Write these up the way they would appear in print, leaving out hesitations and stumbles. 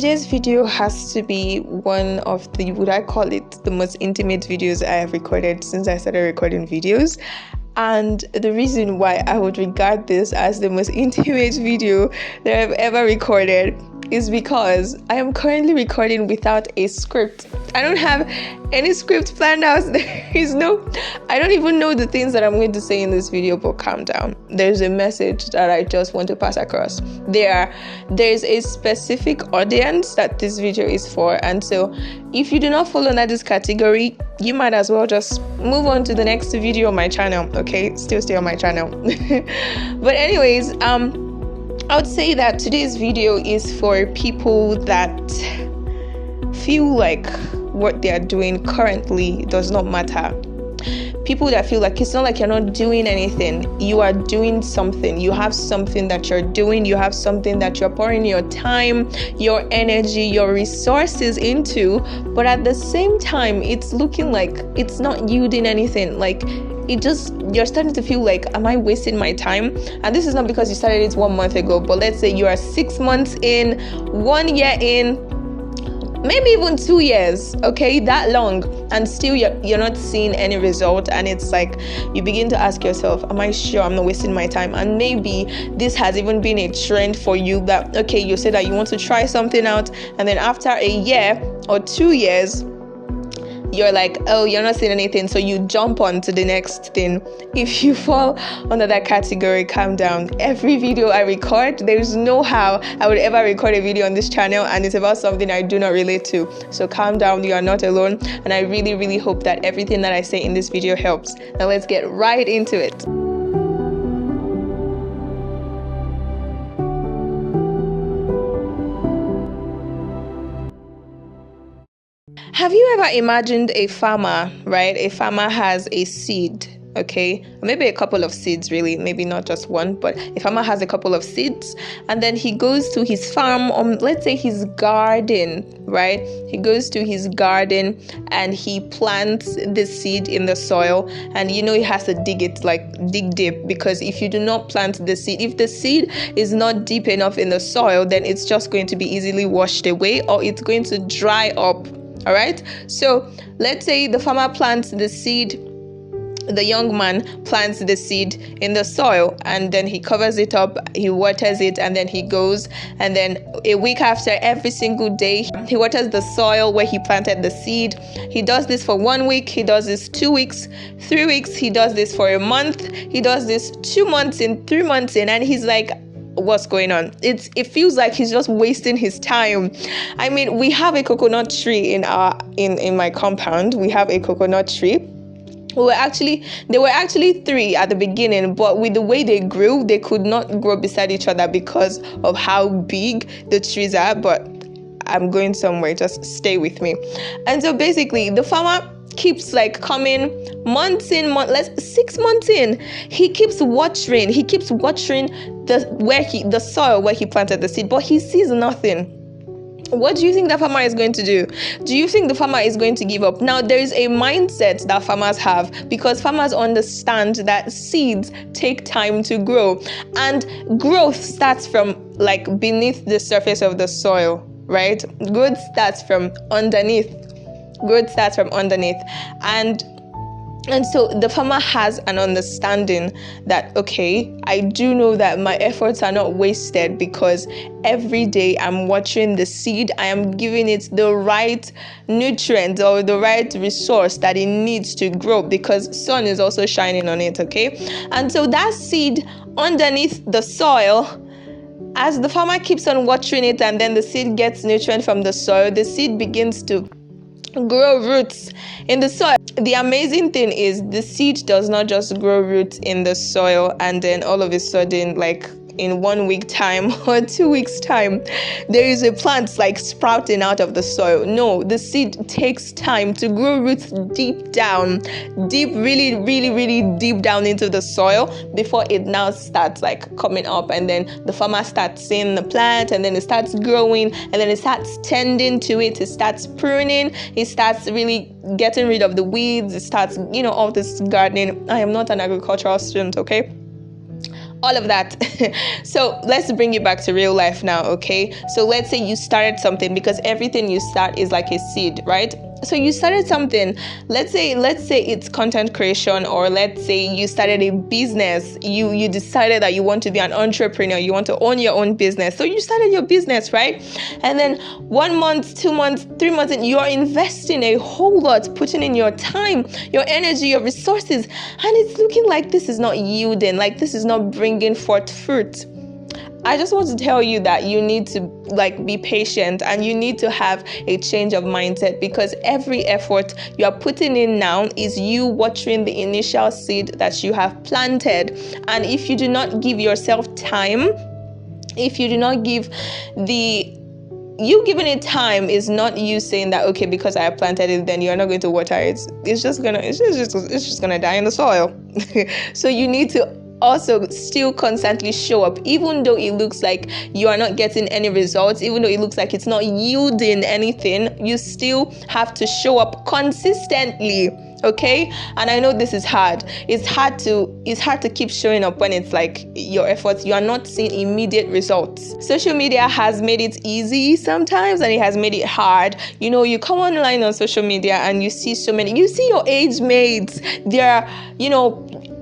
Today's video has to be one of the, would I call it, the most intimate videos I have recorded since I started recording videos. And the reason why I would regard this as the most intimate video that I've ever recorded is because I am currently recording without a script. I don't have any script planned out. I don't even know the things that I'm going to say in this video, but calm down. There's a message that I just want to pass across. There's a specific audience that this video is for, and so if you do not fall under this category, you might as well just move on to the next video on my channel, okay? Still stay on my channel. But anyways, I would say that today's video is for people that feel like what they are doing currently does not matter. People that feel like it's not like you're not doing anything. You are doing something. You have something that you're doing. You have something that you're pouring your time, your energy, your resources into. But at the same time, it's looking like it's not yielding anything. Like you're starting to feel like, am I wasting my time? And this is not because you started it 1 month ago, but let's say you are 6 months in, 1 year in, maybe even 2 years, okay, that long, and still you're not seeing any result. And it's like you begin to ask yourself, am I sure I'm not wasting my time? And maybe this has even been a trend for you, that okay, you say that you want to try something out, and then after a year or 2 years you're like, oh, you're not seeing anything, so you jump on to the next thing. If you fall under that category, calm down. Every video I record, there's no how I would ever record a video on this channel and it's about something I do not relate to. So calm down, you are not alone, and I really, really hope that everything that I say in this video helps. Now let's get right into it. Have you ever imagined a farmer, right? A farmer has a seed, okay? Maybe a couple of seeds, really. Maybe not just one, but a farmer has a couple of seeds. And then he goes to his farm, let's say his garden, right? He goes to his garden and he plants the seed in the soil. And he has to dig deep, because if you do not plant the seed, if the seed is not deep enough in the soil, then it's just going to be easily washed away, or it's going to dry up. All right, so let's say the farmer plants the seed, the young man plants the seed in the soil, and then he covers it up, he waters it, and then he goes, and then a week after, every single day, he waters the soil where he planted the seed. He does this for 1 week, he does this 2 weeks, 3 weeks, he does this for a month, he does this 2 months in, 3 months in, and he's like, what's going on? It feels like he's just wasting his time. I mean, we have a coconut tree in my compound. We have a coconut tree. There were actually 3 at the beginning, but with the way they grew, they could not grow beside each other because of how big the trees are. But I'm going somewhere, just stay with me. And so basically the farmer keeps coming months in, 6 months in, he keeps watering the soil where he planted the seed, but he sees nothing. What do you think the farmer is going to do? Do you think the farmer is going to give up? Now, there is a mindset that farmers have, because farmers understand that seeds take time to grow, and growth starts from beneath the surface of the soil, right? Growth starts from underneath. And so the farmer has an understanding that, okay, I do know that my efforts are not wasted, because every day I'm watering the seed, I am giving it the right nutrients or the right resource that it needs to grow, because sun is also shining on it, okay? And so that seed underneath the soil, as the farmer keeps on watering it, and then the seed gets nutrient from the soil, the seed begins to grow roots in the soil. The amazing thing is, the seed does not just grow roots in the soil and then all of a sudden, in 1 week time or 2 weeks time, there is a plant sprouting out of the soil. No, the seed takes time to grow roots deep down, really, really, really deep down into the soil, before it now starts coming up, and then the farmer starts seeing the plant, and then it starts growing, and then it starts tending to it, it starts pruning, it starts really getting rid of the weeds, it starts all this gardening. I am not an agricultural student, okay? all of that. So let's bring it back to real life now, okay? So let's say you started something, because everything you start is like a seed, right? So you started something. Let's say it's content creation, or let's say you started a business. You decided that you want to be an entrepreneur, you want to own your own business. So you started your business, right? And then 1 month, 2 months, 3 months, and you are investing a whole lot, putting in your time, your energy, your resources, and it's looking like this is not yielding, like this is not bringing forth fruit. I just want to tell you that you need to be patient, and you need to have a change of mindset, because every effort you are putting in now is you watering the initial seed that you have planted. And if you do not give yourself time, if you do not give you giving it time is not you saying that, okay, because I planted it, then you're not going to water it. It's just gonna die in the soil. So you need to also still constantly show up, even though it looks like you are not getting any results, even though it looks like it's not yielding anything. You still have to show up consistently, okay? And I know this is hard. It's hard to keep showing up when it's like your efforts, you are not seeing immediate results. Social media has made it easy sometimes, and it has made it hard. You come online on social media and you see your age mates. They're,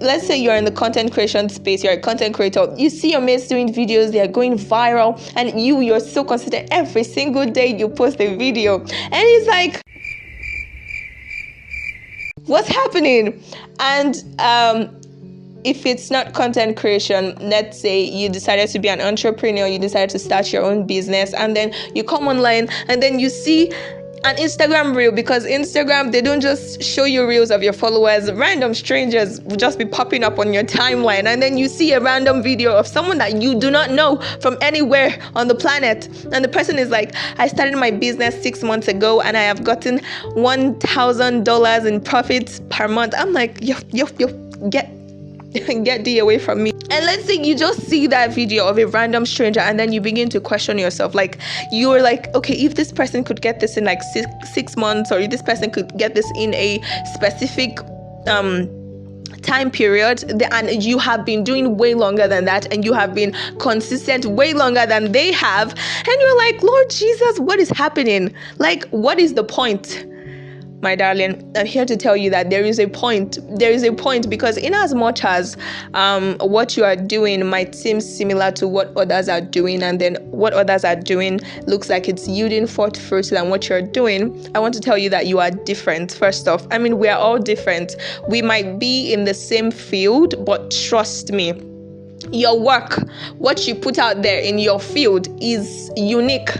let's say you're in the content creation space, you're a content creator, you see your mates doing videos, they're going viral, and you're so consistent. Every single day you post a video, and it's like, what's happening? And if it's not content creation, let's say you decided to be an entrepreneur, you decided to start your own business, and then you come online and then you see an Instagram reel, because Instagram, they don't just show you reels of your followers. Random strangers will just be popping up on your timeline, and then you see a random video of someone that you do not know from anywhere on the planet, and the person is like, I started my business 6 months ago and I have gotten $1,000 in profits per month. I'm like, yo, get D away from me. And let's say you just see that video of a random stranger, and then you begin to question yourself. Like, you're like, okay, if this person could get this in like six months, or if this person could get this in a specific time period, and you have been doing way longer than that, and you have been consistent way longer than they have, and you're like, Lord Jesus, what is happening? Like, what is the point? My darling, I'm here to tell you that there is a point. There is a point, because in as much as what you are doing might seem similar to what others are doing, and then what others are doing looks like it's yielding forth fruit than what you're doing, I want to tell you that you are different. First off, I mean, we are all different. We might be in the same field, but trust me, your work, what you put out there in your field is unique.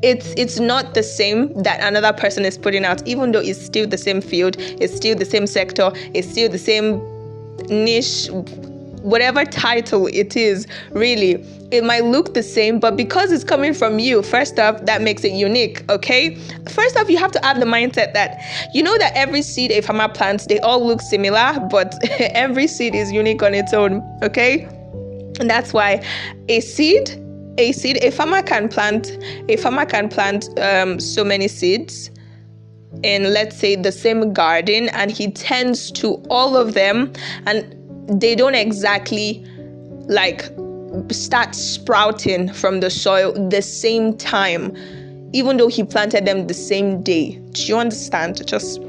It's not the same that another person is putting out, even though it's still the same field, it's still the same sector, it's still the same niche, whatever title it is. Really, it might look the same, but because it's coming from you, first off, that makes it unique, okay? First off, you have to have the mindset that that every seed a farmer plants, they all look similar, but every seed is unique on its own, okay? And that's why a farmer can plant so many seeds in, let's say, the same garden, and he tends to all of them, and they don't exactly start sprouting from the soil the same time, even though he planted them the same day. Do you understand? Just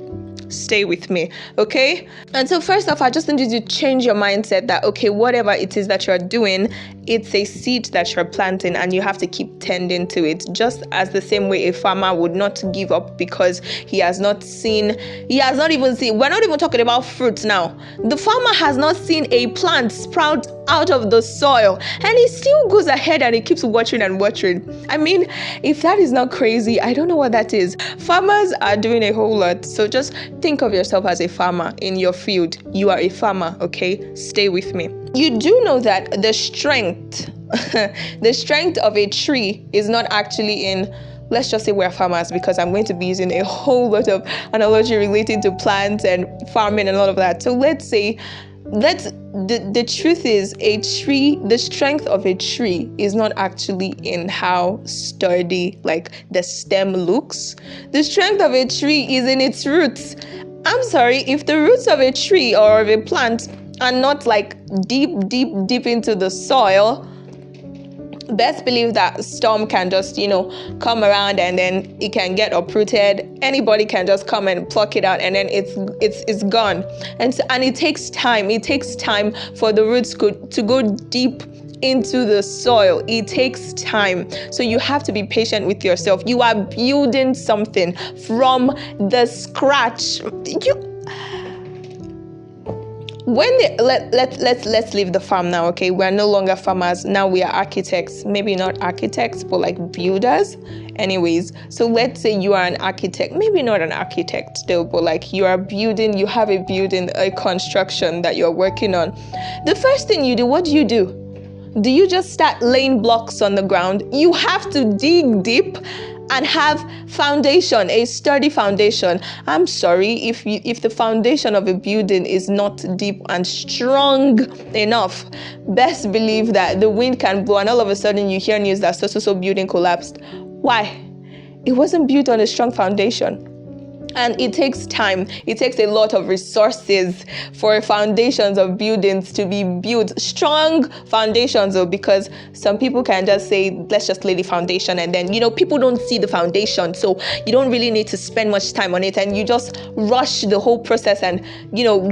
stay with me, okay? And so first off, I just need you to change your mindset that, okay, whatever it is that you're doing, it's a seed that you're planting, and you have to keep tending to it, just as the same way a farmer would not give up because he has not even seen, we're not even talking about fruits now. The farmer has not seen a plant sprout out of the soil, and he still goes ahead and he keeps watering and watering. I mean, if that is not crazy, I don't know what that is. Farmers are doing a whole lot. So just think of yourself as a farmer in your field. You are a farmer, okay? Stay with me. You do know that the strength of a tree is not actually in, let's just say we're farmers, because I'm going to be using a whole lot of analogy relating to plants and farming and all of that. So let's say the truth is, the strength of a tree is not actually in how sturdy the stem looks. The strength of a tree is in its roots. I'm sorry, if the roots of a tree or of a plant and not like deep into the soil, best believe that storm can just, come around and then it can get uprooted. Anybody can just come and pluck it out, and then it's gone. And it takes time. It takes time for the roots to go deep into the soil. It takes time. So you have to be patient with yourself. You are building something from the scratch. Let's leave the farm now, okay? We're no longer farmers. Now we are architects. Maybe not architects, but like builders. Anyways, so let's say you are an architect. Maybe not an architect still, but like you are building, you have a building, a construction that you're working on. The first thing you do, what do? Do you just start laying blocks on the ground? You have to dig deep and have foundation, a sturdy foundation. I'm sorry, if the foundation of a building is not deep and strong enough, best believe that the wind can blow and all of a sudden you hear news that so building collapsed. Why? It wasn't built on a strong foundation. And it takes time. It takes a lot of resources for foundations of buildings to be built. Strong foundations, though, because some people can just say, let's just lay the foundation. And then, people don't see the foundation. So you don't really need to spend much time on it. And you just rush the whole process and,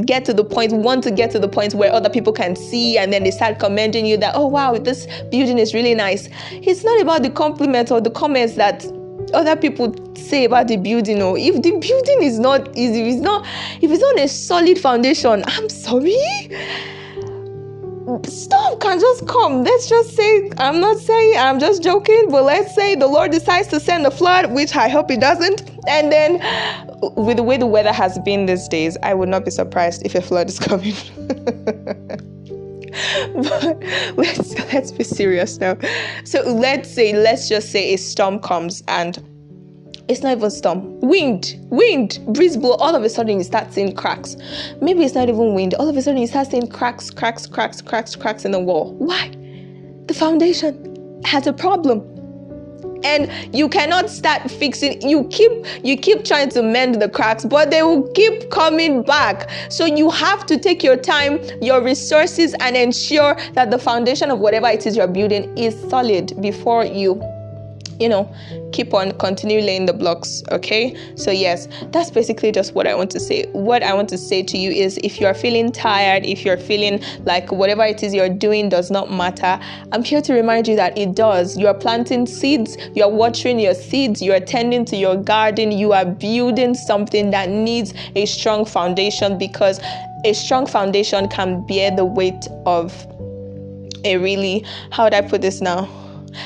get to the point where other people can see. And then they start commending you that, oh, wow, this building is really nice. It's not about the compliments or the comments that other people say about the building. Or if the building is not easy, if it's not a solid foundation, I'm sorry, stuff can just come. Let's just say, I'm just joking, but let's say the Lord decides to send a flood, which I hope it doesn't. And then with the way the weather has been these days, I would not be surprised if a flood is coming. But let's be serious now. So let's just say a storm comes, and it's not even storm. Wind, breeze blow. All of a sudden you start seeing cracks. Maybe it's not even wind. All of a sudden you start seeing cracks in the wall. Why? The foundation has a problem. And you cannot start fixing. You keep trying to mend the cracks, but they will keep coming back. So you have to take your time, your resources, and ensure that the foundation of whatever it is you're building is solid before you continue laying the blocks. Okay, so yes, that's basically just what I want to say. What I want to say to you is, if you're feeling tired, if you're feeling like whatever it is you're doing does not matter, I'm here to remind you that it does. You are planting seeds, you are watering your seeds, you are tending to your garden, you are building something that needs a strong foundation, because a strong foundation can bear the weight of a really, how would I put this now?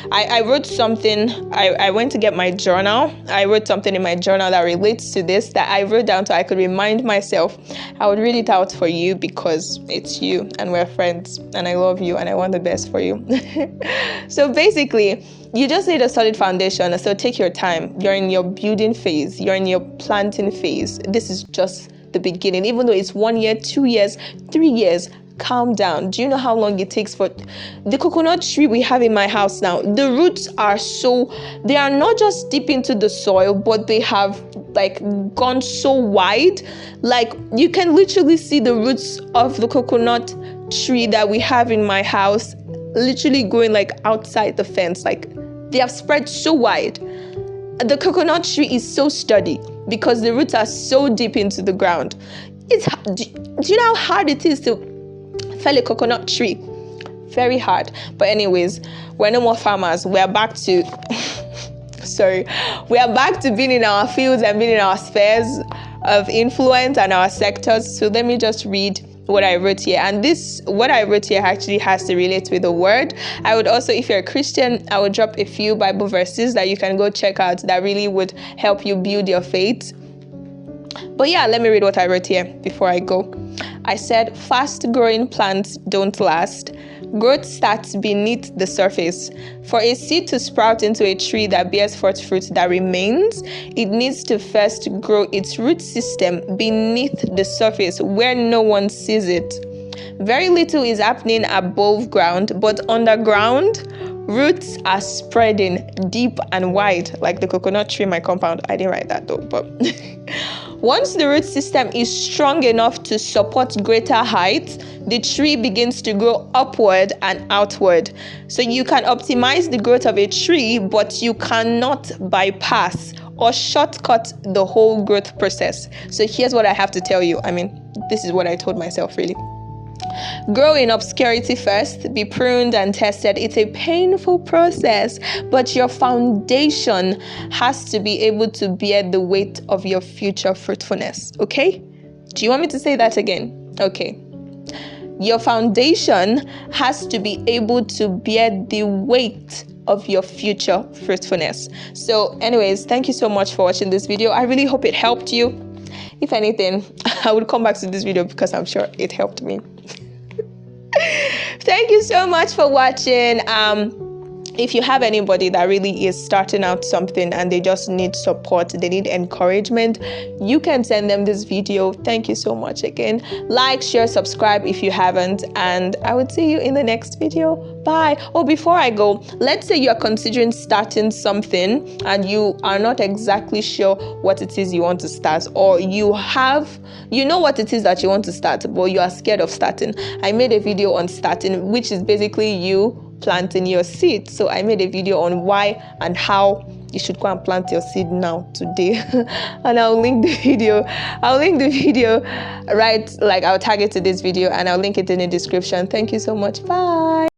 I wrote something. I went to get my journal. I wrote something in my journal that relates to this, that I wrote down so I could remind myself. I would read it out for you because it's you and we're friends and I love you and I want the best for you. So basically, you just need a solid foundation. So take your time. You're in your building phase. You're in your planting phase. This is just the beginning. Even though it's 1 year, 2 years, 3 years, calm down. Do you know how long it takes for the coconut tree we have in my house now? The roots they are not just deep into the soil, but they have like gone so wide. Like you can literally see the roots of the coconut tree that we have in my house literally going like outside the fence. Like they have spread so wide. The coconut tree is so sturdy because the roots are so deep into the ground. Do you know how hard it is to fell a coconut tree? Very hard. But anyways, we're no more farmers. We are back to being in our fields and being in our spheres of influence and our sectors. So let me just read what I wrote here. And what I wrote here actually has to relate with the word. I would also, if you're a Christian, I would drop a few Bible verses that you can go check out that really would help you build your faith. But yeah, let me read what I wrote here before I go. I said, fast-growing plants don't last. Growth starts beneath the surface. For a seed to sprout into a tree that bears forth fruit that remains, it needs to first grow its root system beneath the surface where no one sees it. Very little is happening above ground, but underground, Roots are spreading deep and wide, like the coconut tree in my compound. I didn't write that though, but once the root system is strong enough to support greater height, the tree begins to grow upward and outward. So you can optimize the growth of a tree, but you cannot bypass or shortcut the whole growth process. So here's what I have to tell you. I mean, this is what I told myself really. Grow in obscurity first, be pruned and tested. It's a painful process, but your foundation has to be able to bear the weight of your future fruitfulness. Okay? Do you want me to say that again? Okay. Your foundation has to be able to bear the weight of your future fruitfulness. So anyways, thank you so much for watching this video. I really hope it helped you. If anything, I would come back to this video because I'm sure it helped me. Thank you so much for watching. If you have anybody that really is starting out something and they just need support, they need encouragement, you can send them this video. Thank you so much again. Like, share, subscribe if you haven't, and I would see you in the next video. Bye. Oh, before I go, let's say you're considering starting something and you are not exactly sure what it is you want to start, or you know what it is that you want to start, but you are scared of starting. I made a video on starting, which is basically you planting your seed. So I made a video on why and how you should go and plant your seed now today. And I'll link the video right, like I'll tag it to this video and I'll link it in the description. Thank you so much. Bye.